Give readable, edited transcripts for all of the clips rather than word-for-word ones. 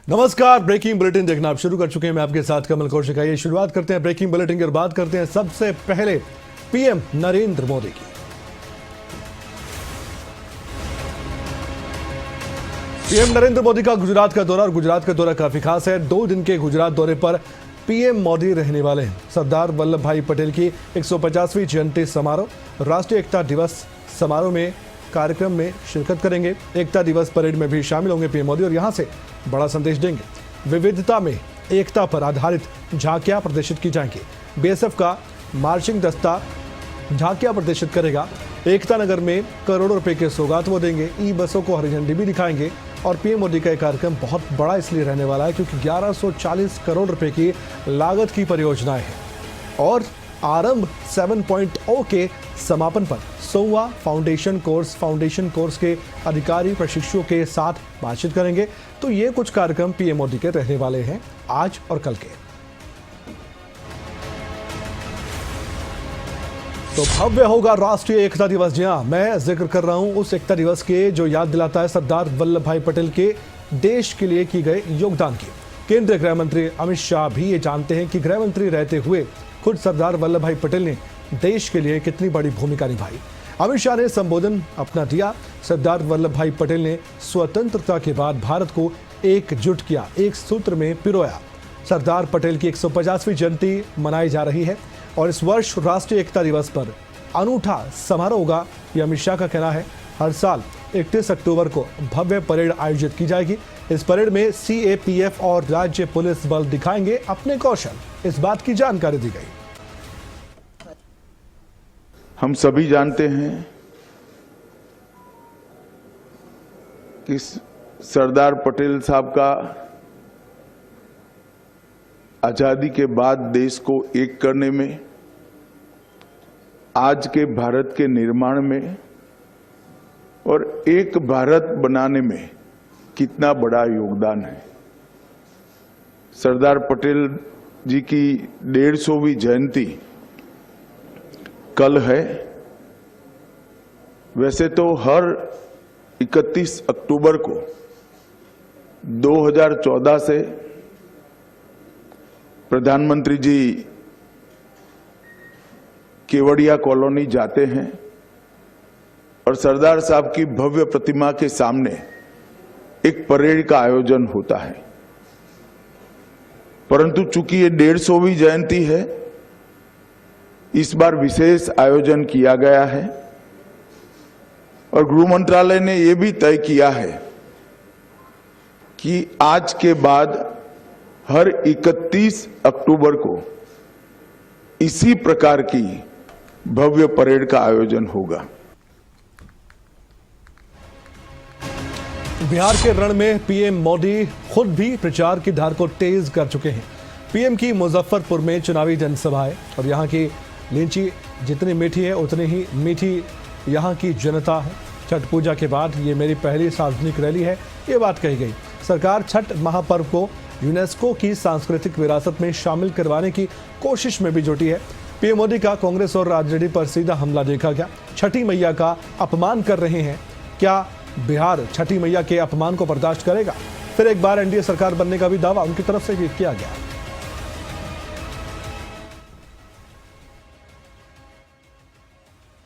नमस्कार। Breaking bulletin देखना आप शुरू कर चुके हैं। मैं आपके साथ कमल कौशिक। आइए शुरुआत करते हैं ब्रेकिंग बुलेटिन की और बात करते हैं सबसे पहले पीएम नरेंद्र मोदी की। पीएम नरेंद्र मोदी का गुजरात का दौरा, और गुजरात का दौरा काफी खास है। 2 दिन के गुजरात दौरे पर पीएम मोदी रहने वाले हैं। सरदार वल्लभ भाई पटेल की 150वीं जयंती समारोह, राष्ट्रीय एकता दिवस समारोह में कार्यक्रम में शिरकत करेंगे। एकता दिवस परेड में भी शामिल होंगे पीएम मोदी और यहां से बड़ा संदेश देंगे। विविधता में एकता पर आधारित झांकियां प्रदर्शित की जाएंगी। बीएसएफ का मार्चिंग दस्ता झांकियां प्रदर्शित करेगा। एकता नगर में करोड़ों रुपए के सौगात वो देंगे। ई बसों को हरी झंडी भी दिखाएंगे। और पीएम मोदी का कार्यक्रम बहुत बड़ा इसलिए रहने वाला है क्योंकि 1140 करोड़ रुपए की लागत की परियोजनाएं हैं। और आरंभ 7.0 के समापन पर 100वां फाउंडेशन कोर्स के अधिकारी प्रशिक्षुओं के साथ बातचीत करेंगे। तो ये कुछ कार्यक्रम पीएम मोदी के रहने वाले हैं आज और कल के। तो भव्य होगा राष्ट्रीय एकता दिवस। जी हां, मैं जिक्र कर रहा हूं उस एकता दिवस के जो याद दिलाता है सरदार वल्लभ भाई पटेल के देश के लिए की गए योगदान की। केंद्रीय गृह मंत्री अमित शाह भी ये जानते हैं कि गृह मंत्री रहते हुए खुद सरदार वल्लभ भाई पटेल ने देश के लिए कितनी बड़ी भूमिका निभाई। अमित शाह ने संबोधन अपना दिया। सरदार वल्लभ भाई पटेल ने स्वतंत्रता के बाद भारत को एकजुट किया, एक सूत्र में पिरोया। सरदार पटेल की 150वीं जयंती मनाई जा रही है और इस वर्ष राष्ट्रीय एकता दिवस पर अनूठा समारोह होगा, यह अमित शाह का कहना है। हर साल 31 अक्टूबर को भव्य परेड आयोजित की जाएगी। इस परेड में सीएपीएफ और राज्य पुलिस बल दिखाएंगे अपने कौशल। इस बात की जानकारी दी गई। हम सभी जानते हैं कि सरदार पटेल साहब का आजादी के बाद देश को एक करने में, आज के भारत के निर्माण में और एक भारत बनाने में कितना बड़ा योगदान है। सरदार पटेल जी की 150वीं जयंती कल है। वैसे तो हर 31 अक्टूबर को 2014 से प्रधानमंत्री जी केवड़िया कॉलोनी जाते हैं और सरदार साहब की भव्य प्रतिमा के सामने एक परेड का आयोजन होता है। परंतु चूंकि ये 150वीं जयंती है, इस बार विशेष आयोजन किया गया है और गृह मंत्रालय ने यह भी तय किया है कि आज के बाद हर 31 अक्टूबर को इसी प्रकार की भव्य परेड का आयोजन होगा। बिहार के रण में पीएम मोदी खुद भी प्रचार की धार को तेज कर चुके हैं। पीएम की मुजफ्फरपुर में चुनावी जनसभा है और यहां की लीची जितनी मीठी है उतनी ही मीठी यहां की जनता है। छठ पूजा के बाद ये मेरी पहली सार्वजनिक रैली है, ये बात कही गई। सरकार छठ महापर्व को यूनेस्को की सांस्कृतिक विरासत में शामिल करवाने की कोशिश में भी जुटी है। पीएम मोदी का कांग्रेस और आरजेडी पर सीधा हमला देखा गया। छठी मैया का अपमान कर रहे हैं। क्या बिहार छठी मैया के अपमान को बर्दाश्त करेगा? फिर एक बार एनडीए सरकार बनने का भी दावा उनकी तरफ से भी किया गया।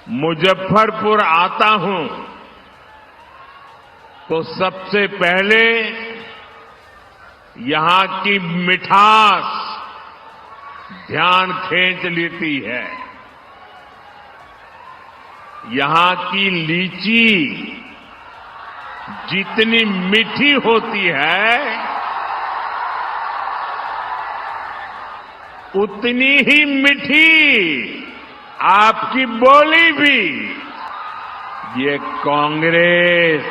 मुजफ्फरपुर आता हूं तो सबसे पहले यहां की मिठास ध्यान खींच लेती है। यहां की लीची जितनी मीठी होती है उतनी ही मीठी आपकी बोली भी। ये कांग्रेस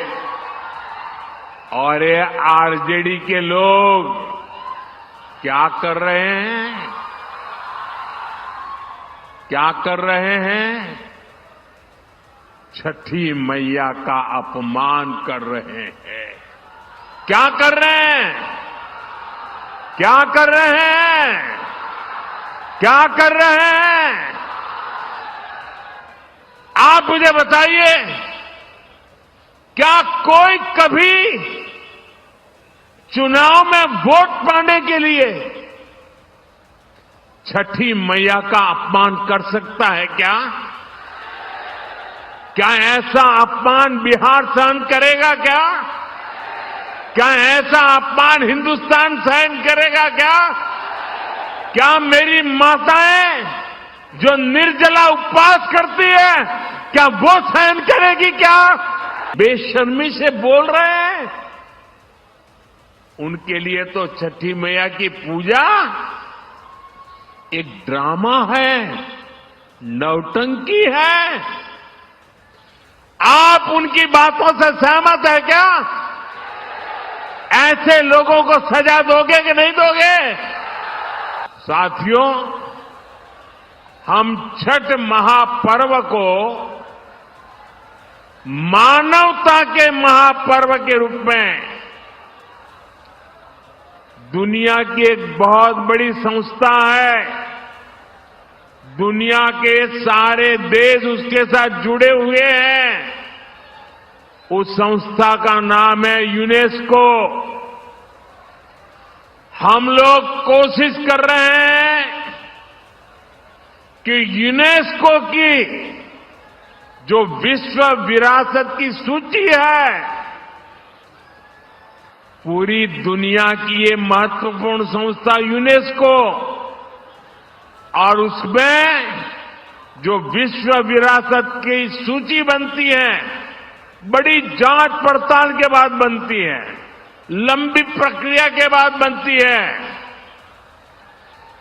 और ये आरजेडी के लोग क्या कर रहे हैं? क्या कर रहे हैं? छठी मैया का अपमान कर रहे हैं। क्या कर रहे हैं? क्या कर रहे हैं? क्या कर रहे हैं? आप मुझे बताइए, क्या कोई कभी चुनाव में वोट पाने के लिए छठी मैया का अपमान कर सकता है क्या? क्या ऐसा अपमान बिहार सहन करेगा क्या? क्या ऐसा अपमान हिंदुस्तान सहन करेगा क्या? क्या मेरी माताएं जो निर्जला उपवास करती है, क्या वो सहन करेगी क्या? बेशर्मी से बोल रहे हैं। उनके लिए तो छठी मैया की पूजा एक ड्रामा है, नौटंकी है। आप उनकी बातों से सहमत है क्या? ऐसे लोगों को सजा दोगे कि नहीं दोगे? साथियों, हम छठ महापर्व को मानवता के महापर्व के रूप में दुनिया की एक बहुत बड़ी संस्था है, दुनिया के सारे देश उसके साथ जुड़े हुए हैं। उस संस्था का नाम है यूनेस्को। हम लोग कोशिश कर रहे हैं कि यूनेस्को की जो विश्व विरासत की सूची है, पूरी दुनिया की ये महत्वपूर्ण संस्था यूनेस्को, और उसमें जो विश्व विरासत की सूची बनती है, बड़ी जांच पड़ताल के बाद बनती है, लंबी प्रक्रिया के बाद बनती है।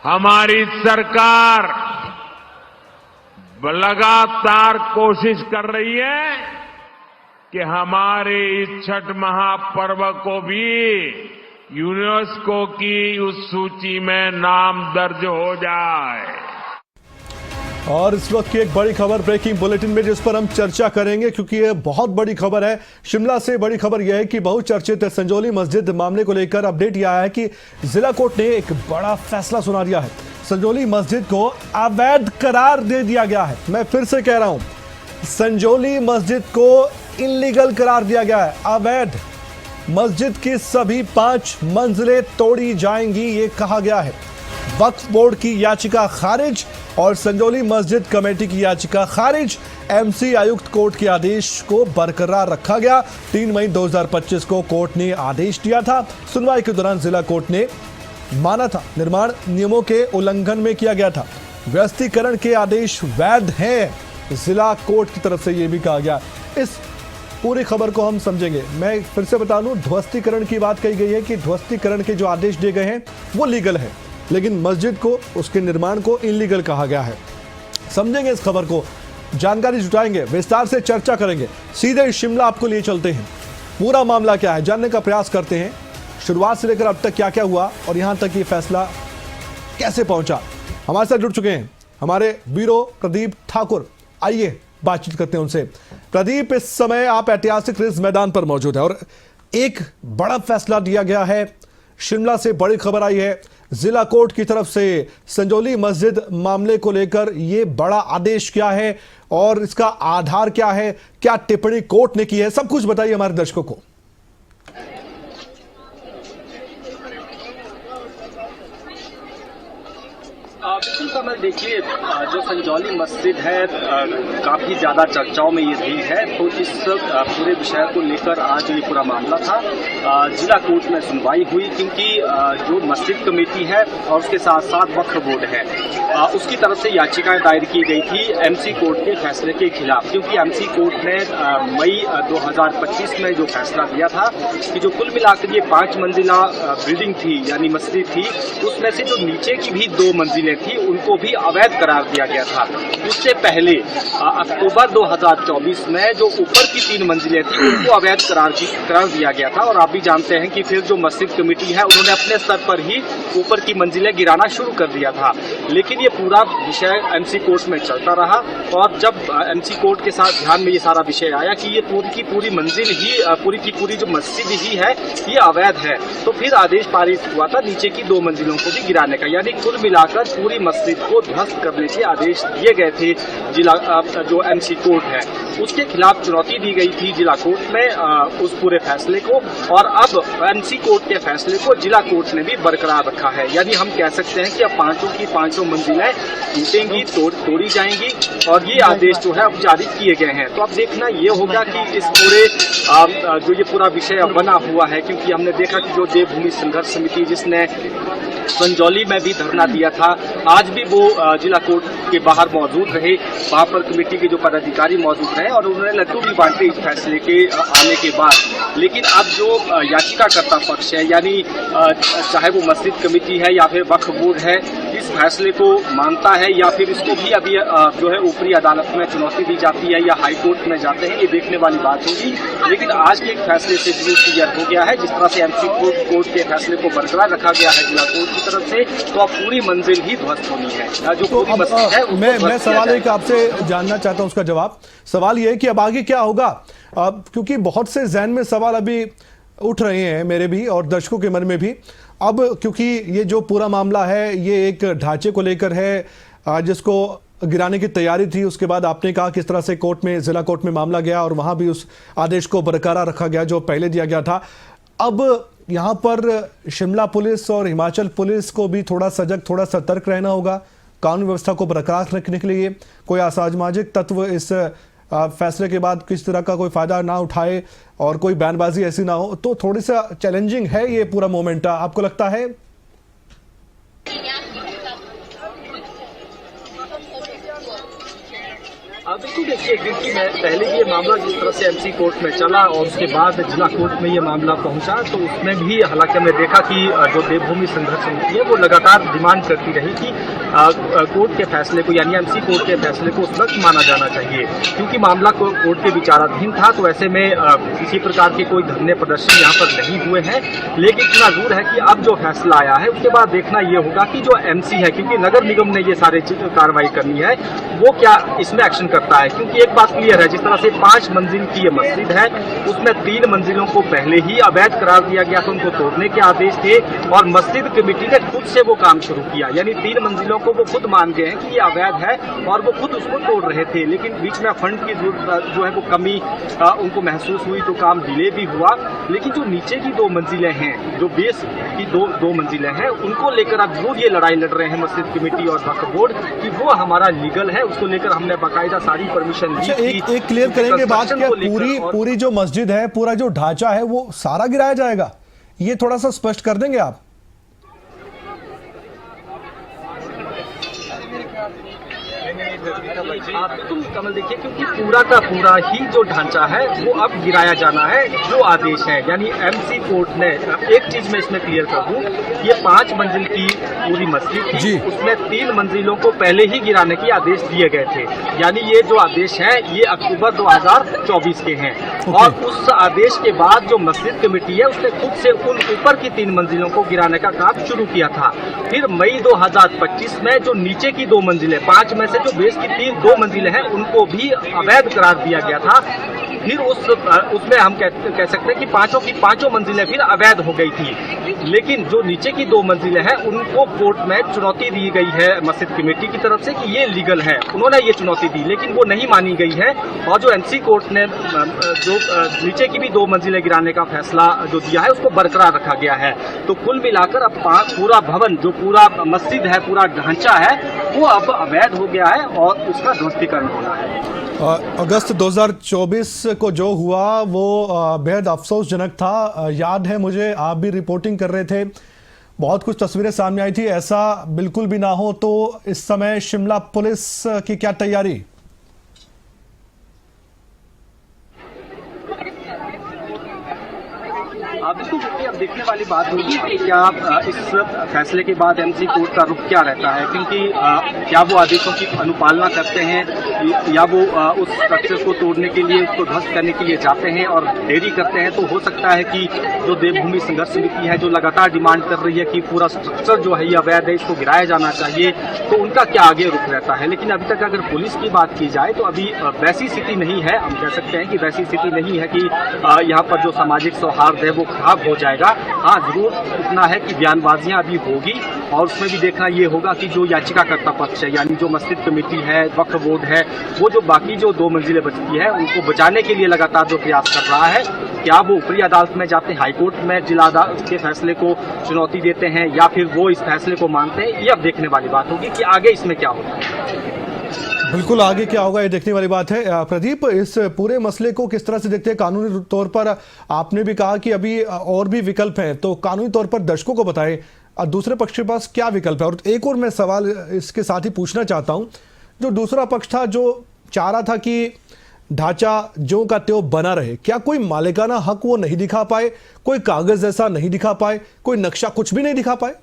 हमारी सरकार लगातार कोशिश कर रही है कि हमारे इस छठ महापर्व को भी यूनेस्को की उस सूची में नाम दर्ज हो जाए। और इस वक्त की एक बड़ी खबर ब्रेकिंग बुलेटिन में, जिस पर हम चर्चा करेंगे क्योंकि यह बहुत बड़ी खबर है। शिमला से बड़ी खबर यह है कि बहुचर्चित संजौली मस्जिद मामले को लेकर अपडेट यह आया है कि जिला कोर्ट ने एक बड़ा फैसला सुना दिया है। संजौली मस्जिद को अवैध करार दे दिया गया है। मैं फिर से कह रहा हूं, संजौली मस्जिद को इलीगल करार दिया गया है, अवैध। मस्जिद की सभी 5 मंजिलें तोड़ी जाएंगी, ये कहा गया है। वक्फ बोर्ड की याचिका खारिज और संजौली मस्जिद कमेटी की याचिका खारिज। एमसी आयुक्त कोर्ट के आदेश को बरकरार रखा गया। 3 मई 2025 को कोर्ट ने आदेश दिया था। सुनवाई के दौरान जिला कोर्ट ने माना था निर्माण नियमों के उल्लंघन में किया गया था। व्यस्तीकरण के आदेश वैध हैं, जिला कोर्ट की तरफ से यह भी कहा गया। इस पूरी खबर को हम समझेंगे। मैं फिर से बता दूं, ध्वस्तीकरण की बात कही गई है कि ध्वस्तीकरण के जो आदेश दिए गए हैं वो लीगल है, लेकिन मस्जिद को, उसके निर्माण को इलीगल कहा गया है। समझेंगे इस खबर को, जानकारी जुटाएंगे, विस्तार से चर्चा करेंगे। सीधे शिमला आपको लिए चलते हैं, पूरा मामला क्या है जानने का प्रयास करते हैं। शुरुआत से लेकर अब तक क्या क्या हुआ और यहां तक ये फैसला कैसे पहुंचा। हमारे साथ जुड़ चुके हैं हमारे ब्यूरो प्रदीप ठाकुर। आइए बातचीत करते हैं उनसे। प्रदीप, इस समय आप ऐतिहासिक रिज मैदान पर मौजूद है और एक बड़ा फैसला दिया गया है। शिमला से बड़ी खबर आई है, जिला कोर्ट की तरफ से संजौली मस्जिद मामले को लेकर यह बड़ा आदेश क्या है और इसका आधार क्या है, क्या टिप्पणी कोर्ट ने की है, सब कुछ बताइए हमारे दर्शकों को। बिल्कुल कमल, देखिए जो संजौली मस्जिद है काफ़ी ज़्यादा चर्चाओं में ये रही है, तो इस पूरे विषय को लेकर आज ये पूरा मामला था। जिला कोर्ट में सुनवाई हुई क्योंकि जो मस्जिद कमेटी है और उसके साथ साथ वक्फ बोर्ड है, उसकी तरफ से याचिकाएं दायर की गई थी एमसी कोर्ट के फैसले के खिलाफ। क्योंकि एमसी कोर्ट ने मई 2025 में जो फैसला दिया था कि जो कुल मिलाकर ये 5 मंजिला बिल्डिंग थी यानी मस्जिद थी, उसमें से जो नीचे की भी 2 मंजिलें थी उनको भी अवैध करार दिया गया था। उससे पहले अक्टूबर 2024 में जो ऊपर की 3 मंजिलें थी उनको अवैध करार दिया गया था। और आप भी जानते हैं कि फिर जो मस्जिद कमेटी है उन्होंने अपने स्तर पर ही ऊपर की मंजिलें गिराना शुरू कर दिया था। लेकिन लेकिन ये पूरा विषय एमसी कोर्ट में चलता रहा और जब एमसी कोर्ट के साथ ध्यान में ये सारा विषय आया कि ये पूरी की पूरी मंजिल ही पूरी की पूरी जो मस्जिद ही है ये अवैध है, तो फिर आदेश पारित हुआ था नीचे की 2 मंजिलों को भी गिराने का, यानी कुल मिलाकर पूरी मस्जिद को ध्वस्त करने के आदेश दिए गए थे। जिला जो एमसी कोर्ट है उसके खिलाफ चुनौती दी गई थी जिला कोर्ट में उस पूरे फैसले को, और अब एमसी कोर्ट के फैसले को जिला कोर्ट ने भी बरकरार रखा है। यानी हम कह सकते हैं कि अब 5 की 5 मंजिलें टूटेंगी, तोड़ी जाएंगी और ये आदेश जो है अब जारी किए गए हैं। तो अब देखना ये होगा कि इस पूरे जो ये पूरा विषय बना हुआ है, क्योंकि हमने देखा कि जो देवभूमि संघर्ष समिति जिसने संजौली में भी धरना दिया था, आज भी वो जिला कोर्ट के बाहर मौजूद रहे, वहां पर कमेटी के जो पदाधिकारी मौजूद रहे और उन्होंने लड्डू भी बांटे इस फैसले के आने के बाद। लेकिन अब जो याचिकाकर्ता पक्ष है, यानी चाहे वो मस्जिद कमेटी है या फिर वक्फ बोर्ड है, इस फैसले को मानता है या फिर इसको भी अभी जो है ऊपरी अदालत में चुनौती दी जाती है या हाई कोर्ट में जाते हैं, ये देखने वाली बात होगी। लेकिन आज के एक फैसले से जरूर क्लियर हो गया है, जिस तरह से एमसी कोर्ट के फैसले को बरकरार रखा गया है जिला कोर्ट की तरफ से, तो अब पूरी मंजिल ही ध्वस्त होनी है। जो तो पूरी मस्जिद है मैं सवाल एक आपसे जानना चाहता हूं, उसका जवाब। सवाल ये है कि अब आगे क्या होगा, क्योंकि बहुत से जहन में सवाल अभी उठ रहे हैं, मेरे भी और दर्शकों के मन में भी। अब क्योंकि ये जो पूरा मामला है ये एक ढांचे को लेकर है जिसको गिराने की तैयारी थी, उसके बाद आपने कहा किस तरह से कोर्ट में, जिला कोर्ट में मामला गया और वहां भी उस आदेश को बरकरार रखा गया जो पहले दिया गया था। अब यहाँ पर शिमला पुलिस और हिमाचल पुलिस को भी थोड़ा सजग, थोड़ा सतर्क रहना होगा कानून व्यवस्था को बरकरार रखने के लिए, कोई असामाजिक तत्व इस फैसले के बाद किस तरह का कोई फायदा ना उठाए और कोई बयानबाजी ऐसी ना हो। तो थोड़ी सा चैलेंजिंग है ये पूरा मोमेंट, आपको लगता है? बिल्कुल, देखिए क्योंकि मैं पहले ये मामला जिस तरह से एमसी कोर्ट में चला और उसके बाद जिला कोर्ट में ये मामला पहुंचा, तो उसमें भी हालांकि हमने देखा कि जो देवभूमि संघर्ष समिति है वो लगातार डिमांड करती रही कि कोर्ट के फैसले को, यानी एमसी कोर्ट के फैसले को उस वक्त माना जाना चाहिए, क्योंकि मामला कोर्ट के विचाराधीन था। तो ऐसे में किसी प्रकार के कोई धरने प्रदर्शन यहाँ पर नहीं हुए हैं। लेकिन इतना जरूर है कि अब जो फैसला आया है उसके बाद देखना ये होगा कि जो एमसी है, क्योंकि नगर निगम ने ये सारे कार्रवाई करनी है, वो क्या इसमें एक्शन करता है। क्योंकि एक बात क्लियर है, जिस तरह से 5 मंजिल की ये मस्जिद है उसमें 3 मंजिलों को पहले ही अवैध करार दिया गया था, उनको तोड़ने के आदेश थे और मस्जिद कमेटी ने खुद से वो काम शुरू किया, यानी 3 मंजिलों को वो खुद मान गए हैं कि ये अवैध है और वो खुद उसको तोड़ रहे थे। लेकिन बीच में फंड की जो है वो कमी उनको महसूस हुई तो काम डिले भी हुआ। लेकिन जो नीचे की 2 मंजिलें हैं, जो बेस की दो मंजिलें हैं, उनको लेकर अब जरूर ये लड़ाई लड़ रहे हैं मस्जिद कमेटी और वक्फ बोर्ड कि वो हमारा लीगल है, उसको लेकर हमने बाकायदा सारी परमिशन दी थी। एक क्लियर करेंगे बात, क्या पूरी जो मस्जिद है, पूरा जो ढांचा है वो सारा गिराया जाएगा? ये थोड़ा सा स्पष्ट कर देंगे आप? बिल्कुल कमल, देखिए क्योंकि पूरा का पूरा ही जो ढांचा है वो अब गिराया जाना है, जो आदेश है। यानी एमसी कोर्ट ने एक चीज में इसमें क्लियर कर दूं, ये 5 मंजिल की पूरी मस्जिद थी, उसमें 3 मंजिलों को पहले ही गिराने के आदेश दिए गए थे। यानी ये जो आदेश है ये अक्टूबर 2024 के हैं। और उस आदेश के बाद जो मस्जिद कमेटी है उसने खुद से उन ऊपर की 3 मंजिलों को गिराने का काम शुरू किया था। फिर मई 2025 में जो नीचे की 2 मंजिलें, 5 में से जो बेस की 2 मंजिलें हैं उनको भी अवैध करार दिया गया था। फिर उसमें हम कह सकते हैं कि 5 की 5 मंजिलें फिर अवैध हो गई थी। लेकिन जो नीचे की 2 मंजिलें हैं उनको कोर्ट में चुनौती दी गई है मस्जिद कमेटी की तरफ से कि ये लीगल है, उन्होंने ये चुनौती दी, लेकिन वो नहीं मानी गई है। और जो एमसी कोर्ट ने जो नीचे की भी 2 मंजिलें गिराने का फैसला जो दिया है उसको बरकरार रखा गया है। तो कुल मिलाकर अब पूरा भवन, जो पूरा मस्जिद है, पूरा ढांचा है, वो अब अवैध हो गया है और उसका ध्वस्तीकरण होना है। अगस्त 2024 को जो हुआ वो बेहद अफसोसजनक था। याद है मुझे, आप भी रिपोर्टिंग कर रहे थे, बहुत कुछ तस्वीरें सामने आई थी। ऐसा बिल्कुल भी ना हो तो इस समय शिमला पुलिस की क्या तैयारी? बिल्कुल, अब देखने वाली बात होगी कि क्या इस फैसले के बाद एमसी कोर्ट का रुख क्या रहता है, क्योंकि क्या वो आदेशों की अनुपालना करते हैं या वो उस स्ट्रक्चर को तोड़ने के लिए, उसको ध्वस्त करने के लिए जाते हैं और देरी करते हैं। तो हो सकता है कि जो देवभूमि संघर्ष समिति है, जो लगातार डिमांड कर रही है कि पूरा स्ट्रक्चर जो है ये अवैध है, इसको गिराया जाना चाहिए, तो उनका क्या आगे रुख रहता है। लेकिन अभी तक अगर पुलिस की बात की जाए तो अभी वैसी स्थिति नहीं है, हम कह सकते हैं कि वैसी स्थिति नहीं है कि यहाँ पर जो सामाजिक सौहार्द है वो खराब हो जाएगा। हाँ, जरूर इतना है कि बयानबाजियां अभी होगी और उसमें भी देखना ये होगा कि जो याचिकाकर्ता पक्ष है, यानी जो मस्जिद कमेटी है, वक्फ बोर्ड है, वो जो बाकी जो 2 मंजिलें बचती है उनको बचाने के लिए लगातार जो प्रयास कर रहा है, क्या वो ऊपरी अदालत में जाते हैं, हाईकोर्ट में जिला अदालत के फैसले को चुनौती देते हैं, या फिर वो इस फैसले को मानते हैं, ये अब देखने वाली बात होगी कि आगे इसमें क्या होता है। बिल्कुल, आगे क्या होगा ये देखने वाली बात है। प्रदीप, इस पूरे मसले को किस तरह से देखते हैं कानूनी तौर पर? आपने भी कहा कि अभी और भी विकल्प हैं, तो कानूनी तौर पर दर्शकों को बताएं दूसरे पक्ष के पास क्या विकल्प है। और एक और मैं सवाल इसके साथ ही पूछना चाहता हूं, जो दूसरा पक्ष था जो चाह रहा था कि ढांचा ज्यों का त्यों बना रहे, क्या कोई मालिकाना हक वो नहीं दिखा पाए, कोई कागज ऐसा नहीं दिखा पाए, कोई नक्शा कुछ भी नहीं दिखा पाए?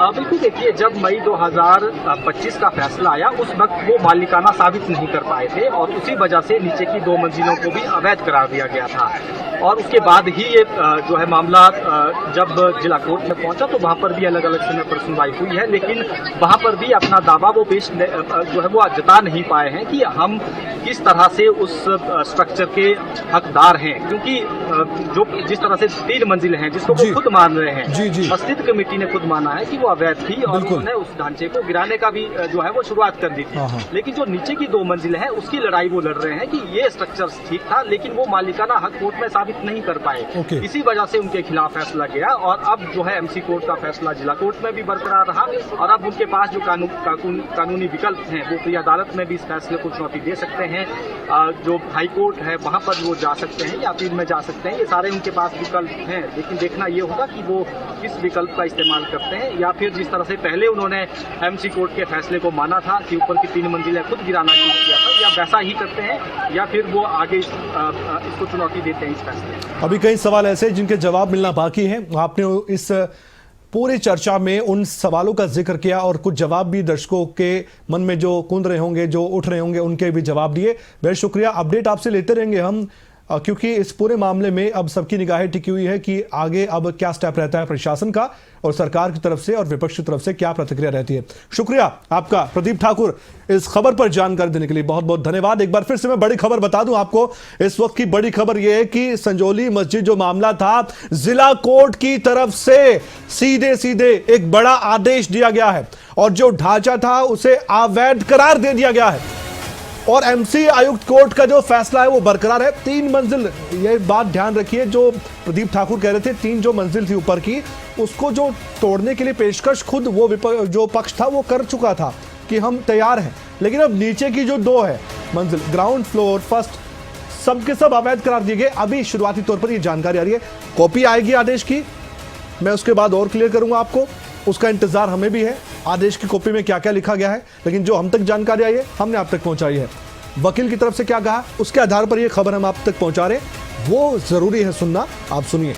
बिल्कुल, देखिए, जब मई 2025 का फैसला आया उस वक्त वो मालिकाना साबित नहीं कर पाए थे और उसी वजह से नीचे की 2 मंजिलों को भी अवैध करार दिया गया था। और उसके बाद ही ये जो है मामला जब जिला कोर्ट में पहुंचा तो वहां पर भी अलग अलग समय पर सुनवाई हुई है, लेकिन वहां पर भी अपना दावा वो पेश जो है वो जता नहीं पाए हैं कि हम किस तरह से उस स्ट्रक्चर के हकदार हैं, क्योंकि जो जिस तरह से 3 मंजिलें हैं जिसको वो खुद मान रहे हैं, मस्जिद कमेटी ने खुद माना है कि वो अवैध थी और उन्होंने उस ढांचे को गिराने का भी जो है वो शुरुआत कर दी थी। लेकिन जो नीचे की 2 मंजिलें हैं उसकी लड़ाई वो लड़ रहे हैं कि ये स्ट्रक्चर ठीक था, लेकिन वो मालिकाना हक कोर्ट में साबित नहीं कर पाए। इसी वजह से उनके खिलाफ फैसला गया और अब जो है एमसी कोर्ट का फैसला जिला कोर्ट में भी बरकरार रहा और अब उनके पास जो कानूनी विकल्प हैं वो प्रिय अदालत में भी इस फैसले को चुनौती दे सकते हैं, जो हाई कोर्ट है वहां पर वो जा सकते हैं या अपील में जा सकते हैं, ये सारे उनके पास विकल्प हैं। लेकिन देखना ये होगा कि वो किस विकल्प का इस्तेमाल करते हैं, या फिर जिस तरह से पहले उन्होंने एमसी कोर्ट के फैसले को माना था कि ऊपर की 3 मंजिलें खुद गिराना शुरू किया था, या वैसा ही करते हैं या फिर वो आगे इसको चुनौती देते हैं इस फैसले। अभी कई सवाल ऐसे जिनके जवाब मिलना बाकी है। आपने इस पूरी चर्चा में उन सवालों का जिक्र किया और कुछ जवाब भी दर्शकों के मन में जो कूद रहे होंगे, जो उठ रहे होंगे, उनके भी जवाब दिए। बहुत शुक्रिया। अपडेट आपसे लेते रहेंगे हम, क्योंकि इस पूरे मामले में अब सबकी निगाहें टिकी हुई है कि आगे अब क्या स्टेप रहता है प्रशासन का और सरकार की तरफ से और विपक्ष की तरफ से क्या प्रतिक्रिया रहती है। शुक्रिया आपका प्रदीप ठाकुर, इस खबर पर जानकारी देने के लिए बहुत बहुत धन्यवाद। एक बार फिर से मैं बड़ी खबर बता दूं आपको, इस वक्त की बड़ी खबर यह है कि संजौली मस्जिद जो मामला था, जिला कोर्ट की तरफ से सीधे सीधे एक बड़ा आदेश दिया गया है और जो ढांचा था उसे अवैध करार दे दिया गया है और एमसी आयुक्त कोर्ट का जो फैसला है वो बरकरार है। 3 मंजिल, ये बात ध्यान रखिए, जो प्रदीप ठाकुर कह रहे थे 3 जो मंजिल थी ऊपर की, उसको जो तोड़ने के लिए पेशकश खुद वो जो पक्ष था वो कर चुका था कि हम तैयार हैं, लेकिन अब नीचे की जो 2 है मंजिल, ग्राउंड फ्लोर, फर्स्ट, सबके सब अवैध करार दिए गए। अभी शुरुआती तौर पर ये जानकारी आ रही है, कॉपी आएगी आदेश की, मैं उसके बाद और क्लियर करूंगा आपको, उसका इंतजार हमें भी है, आदेश की कॉपी में क्या क्या लिखा गया है। लेकिन जो हम तक जानकारी आई है हमने आप तक पहुंचाई है। वकील की तरफ से क्या कहा उसके आधार पर यह खबर हम आप तक पहुंचा रहे, वो जरूरी है सुनना, आप सुनिए।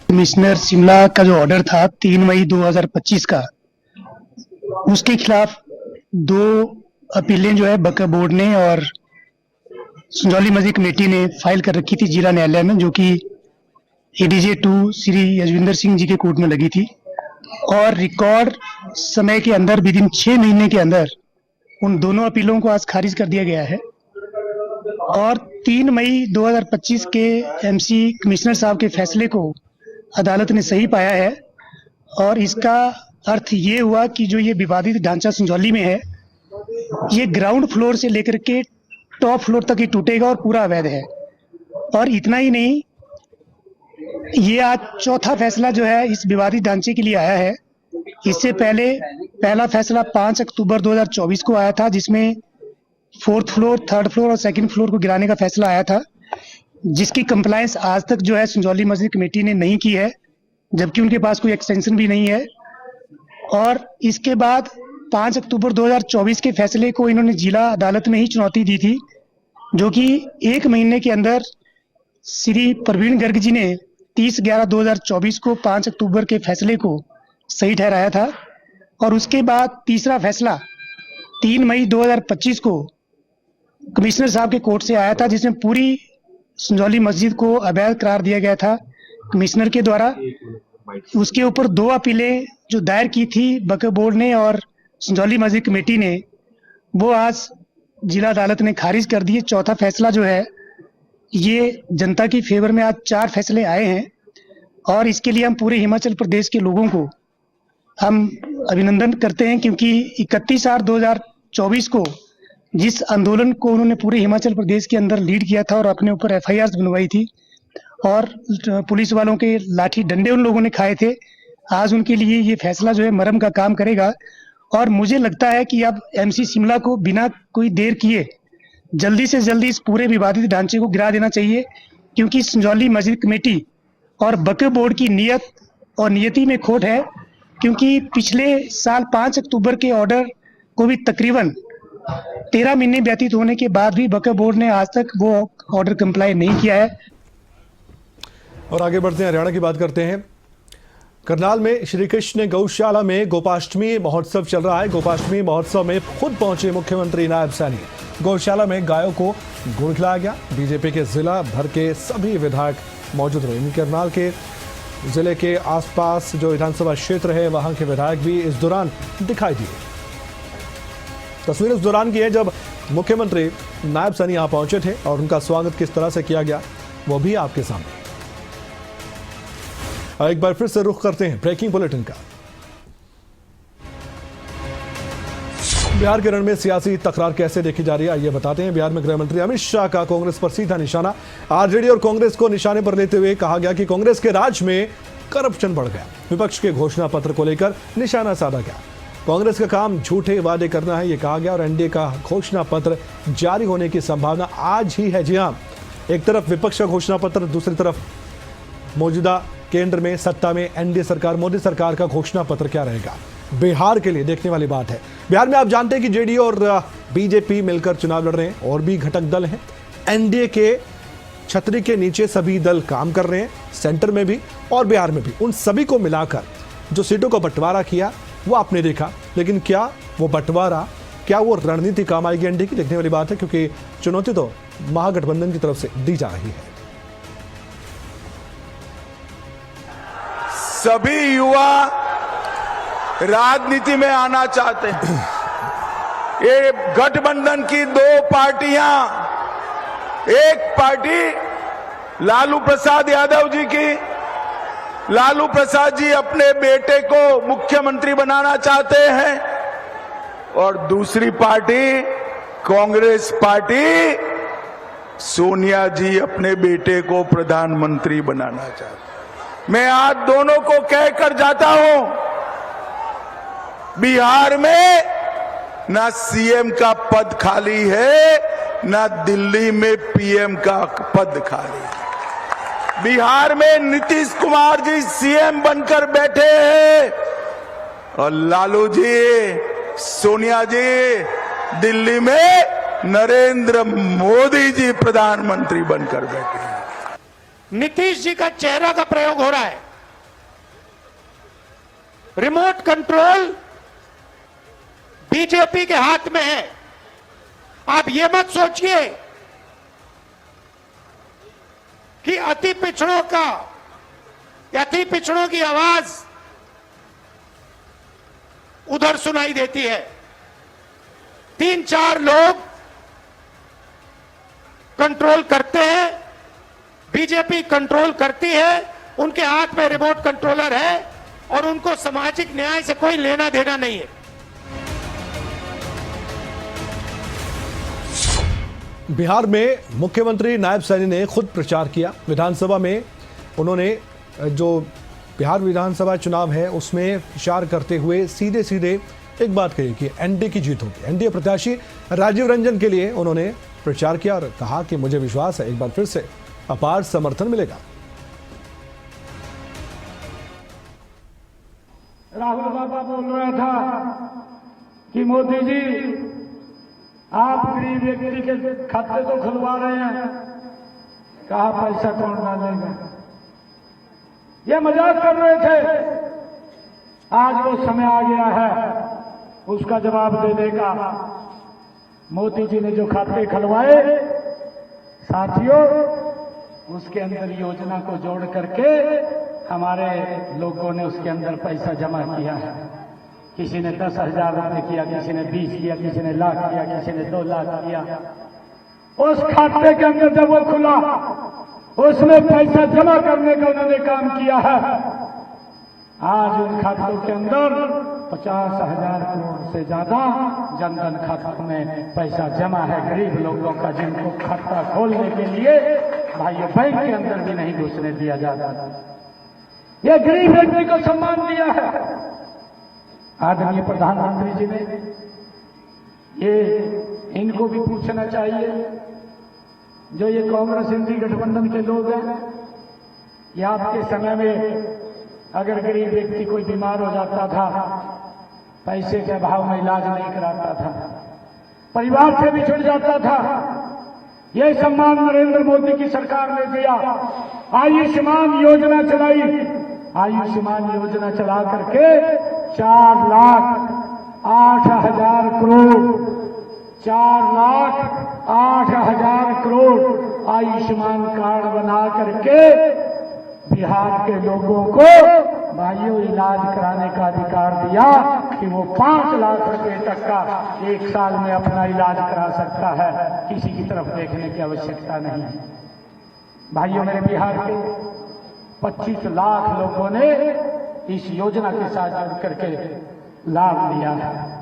कमिश्नर शिमला का जो ऑर्डर था 3 मई 2025 का, उसके खिलाफ 2 अपीलें जो है वक्फ बोर्ड ने और संजौली मस्जिद कमेटी ने फाइल कर रखी थी जिला न्यायालय में, जो कि एडीजे 2 श्री यशविंदर सिंह जी के कोर्ट में लगी थी और रिकॉर्ड समय के अंदर विदिन 6 महीने के अंदर उन दोनों अपीलों को आज खारिज कर दिया गया है। और 3 मई 2025 के एमसी कमिश्नर साहब के फैसले को अदालत ने सही पाया है और इसका अर्थ ये हुआ कि जो ये विवादित ढांचा संजौली में है, ये ग्राउंड फ्लोर से लेकर के टॉप फ्लोर तक ही टूटेगा और पूरा अवैध है। और इतना ही नहीं, ये आज चौथा फैसला जो है इस विवादित ढांचे के लिए आया है। इससे पहले पहला फैसला 5 अक्टूबर 2024 को आया था, जिसमें 4th फ्लोर, 3rd फ्लोर और 2nd फ्लोर को गिराने का फैसला आया था, जिसकी कंप्लायंस आज तक जो है संजौली मस्जिद कमेटी ने नहीं की है, जबकि उनके पास कोई एक्सटेंशन भी नहीं है। और इसके बाद 5 अक्टूबर 2024 के फैसले को इन्होंने जिला अदालत में ही चुनौती दी थी, जो कि 1 महीने के अंदर श्री प्रवीण गर्ग जी ने 30/11/2024 को 5 अक्टूबर के फैसले को सही ठहराया था। और उसके बाद तीसरा फैसला 3 मई 2025 को कमिश्नर साहब के कोर्ट से आया था, जिसमें पूरी संजौली मस्जिद को अवैध करार दिया गया था कमिश्नर के द्वारा। उसके ऊपर 2 अपीलें जो दायर की थी वक्फ बोर्ड ने और संजौली मस्जिद कमेटी ने, वो आज जिला अदालत ने खारिज कर दिए। चौथा फैसला जो है ये जनता की फेवर में आज 4 फैसले आए हैं और इसके लिए हम पूरे हिमाचल प्रदेश के लोगों को हम अभिनंदन करते हैं, क्योंकि 31/8/2024 को जिस आंदोलन को उन्होंने पूरे हिमाचल प्रदेश के अंदर लीड किया था और अपने ऊपर FIRs बनवाई थी और पुलिस वालों के लाठी डंडे उन लोगों ने खाए थे, आज उनके लिए ये फैसला जो है मरहम का काम करेगा। और मुझे लगता है कि अब MC शिमला को बिना कोई देर किए जल्दी से जल्दी इस पूरे विवादित ढांचे को गिरा देना चाहिए, क्योंकि संजौली मस्जिद कमेटी और वक्फ बोर्ड की नीयत और नियति में खोट है। क्योंकि पिछले साल 5 अक्टूबर के ऑर्डर को भी तकरीबन 13 महीने व्यतीत होने के बाद भी वक्फ बोर्ड ने आज तक वो ऑर्डर कंप्लाई नहीं किया है। और आगे बढ़ते हैं, हरियाणा की बात करते हैं। करनाल में श्री कृष्ण गौशाला में गोपाष्टमी महोत्सव चल रहा है। गोपाष्टमी महोत्सव में खुद पहुंचे मुख्यमंत्री नायब सैनी। गौशाला में गायों को गुड़ खिलाया गया। बीजेपी के जिला भर के सभी विधायक मौजूद रहे। करनाल के जिले के आसपास जो विधानसभा क्षेत्र है वहां के विधायक भी इस दौरान दिखाई दिए। तस्वीर उस दौरान की है जब मुख्यमंत्री नायब सैनी यहां पहुंचे थे और उनका स्वागत किस तरह से किया गया वो भी आपके सामने। एक बार फिर से रुख करते हैं ब्रेकिंग बुलेटिन का। बिहार के रण में सियासी तकरार कैसे देखी जा रही है आइए बताते हैं। बिहार में गृह मंत्री अमित शाह का कांग्रेस पर सीधा निशाना। आरजेडी और कांग्रेस को निशाने पर लेते हुए कहा गया कि कांग्रेस के राज में करप्शन बढ़ गया। विपक्ष के घोषणा पत्र को लेकर निशाना साधा गया। कांग्रेस का काम झूठे वादे करना है, यह कहा गया। और एनडीए का घोषणा पत्र जारी होने की संभावना आज ही है। जी हां, एक तरफ विपक्ष का घोषणा पत्र, दूसरी तरफ मौजूदा केंद्र में सत्ता में एनडीए सरकार, मोदी सरकार का घोषणा पत्र क्या रहेगा बिहार के लिए देखने वाली बात है। बिहार में आप जानते हैं कि जेडीयू और बीजेपी मिलकर चुनाव लड़ रहे हैं और भी घटक दल हैं। एनडीए के छतरी के नीचे सभी दल काम कर रहे हैं, सेंटर में भी और बिहार में भी। उन सभी को मिलाकर जो सीटों का बंटवारा किया वो आपने देखा, लेकिन क्या वो बंटवारा, क्या वो रणनीति काम आएगी एनडीए की, देखने वाली बात है। क्योंकि चुनौती तो महागठबंधन की तरफ से दी जा रही है। सभी युवा राजनीति में आना चाहते हैं। ये गठबंधन की 2 पार्टियां, एक पार्टी लालू प्रसाद यादव जी की, लालू प्रसाद जी अपने बेटे को मुख्यमंत्री बनाना चाहते हैं, और दूसरी पार्टी कांग्रेस पार्टी सोनिया जी अपने बेटे को प्रधानमंत्री बनाना चाहते हैं। मैं आज दोनों को कहकर जाता हूं, बिहार में ना सीएम का पद खाली है, ना दिल्ली में पीएम का पद खाली है। बिहार में नीतीश कुमार जी सीएम बनकर बैठे हैं और लालू जी, सोनिया जी दिल्ली में नरेंद्र मोदी जी प्रधानमंत्री बनकर बैठे हैं। नीतीश जी का चेहरा का प्रयोग हो रहा है। रिमोट कंट्रोल बीजेपी के हाथ में है। आप ये मत सोचिए कि अति पिछड़ों की आवाज उधर सुनाई देती है। 3-4 लोग कंट्रोल करते हैं, बीजेपी कंट्रोल करती है, उनके हाथ में रिमोट कंट्रोलर है और उनको सामाजिक न्याय से कोई लेना देना नहीं है। बिहार में मुख्यमंत्री नायब सैनी ने खुद प्रचार किया। विधानसभा में उन्होंने जो बिहार विधानसभा चुनाव है उसमें विचार करते हुए सीधे सीधे एक बात कही कि एनडीए की जीत होगी। एनडीए प्रत्याशी राजीव रंजन के लिए उन्होंने प्रचार किया और कहा कि मुझे विश्वास है एक बार फिर से अपार समर्थन मिलेगा। राहुल बाबा बोल रहा था कि मोदी जी आप गरीब व्यक्ति के खाते तो खुलवा रहे हैं, कहा पैसा कौन डालेगा। ये मजाक कर रहे थे। आज वो समय आ गया है उसका जवाब देने का। मोदी जी ने जो खाते खुलवाए साथियों, उसके अंदर योजना को जोड़ करके हमारे लोगों ने उसके अंदर पैसा जमा किया है। किसी ने 10,000 रुपये किया, किसी ने 20 किया, किसी ने लाख किया, किसी ने 2 लाख किया। उस खाते के अंदर जब वो खुला उसमें पैसा जमा करने का उन्होंने काम किया है। आज उन खातों के अंदर 50,000 करोड़ से ज्यादा जनधन खातों में पैसा जमा है गरीब लोगों का, जिनको खाता खोलने के लिए भाइयों बैंक के अंदर भी नहीं घुसने दिया जाता। ये गरीब व्यक्ति को सम्मान दिया है आदरणीय प्रधानमंत्री जी ने। ये इनको भी पूछना चाहिए, जो ये कांग्रेस इंडी गठबंधन के लोग हैं, ये आपके समय में अगर गरीब व्यक्ति कोई बीमार हो जाता था, पैसे के अभाव में इलाज नहीं कराता था, परिवार से बिछुड़ जाता था, ये सम्मान नरेंद्र मोदी की सरकार ने दिया। आयुष्मान योजना चलाई। आयुष्मान योजना चला करके 4,08,000 करोड़ 4,08,000 करोड़ आयुष्मान कार्ड बना करके बिहार के लोगों को भाइयों इलाज कराने का अधिकार दिया कि वो 5 लाख रुपए तक का 1 साल में अपना इलाज करा सकता है, किसी की तरफ देखने की आवश्यकता नहीं है। भाइयों मेरे बिहार के 25 लाख लोगों ने इस योजना के साथ जुड़ करके लाभ लिया है।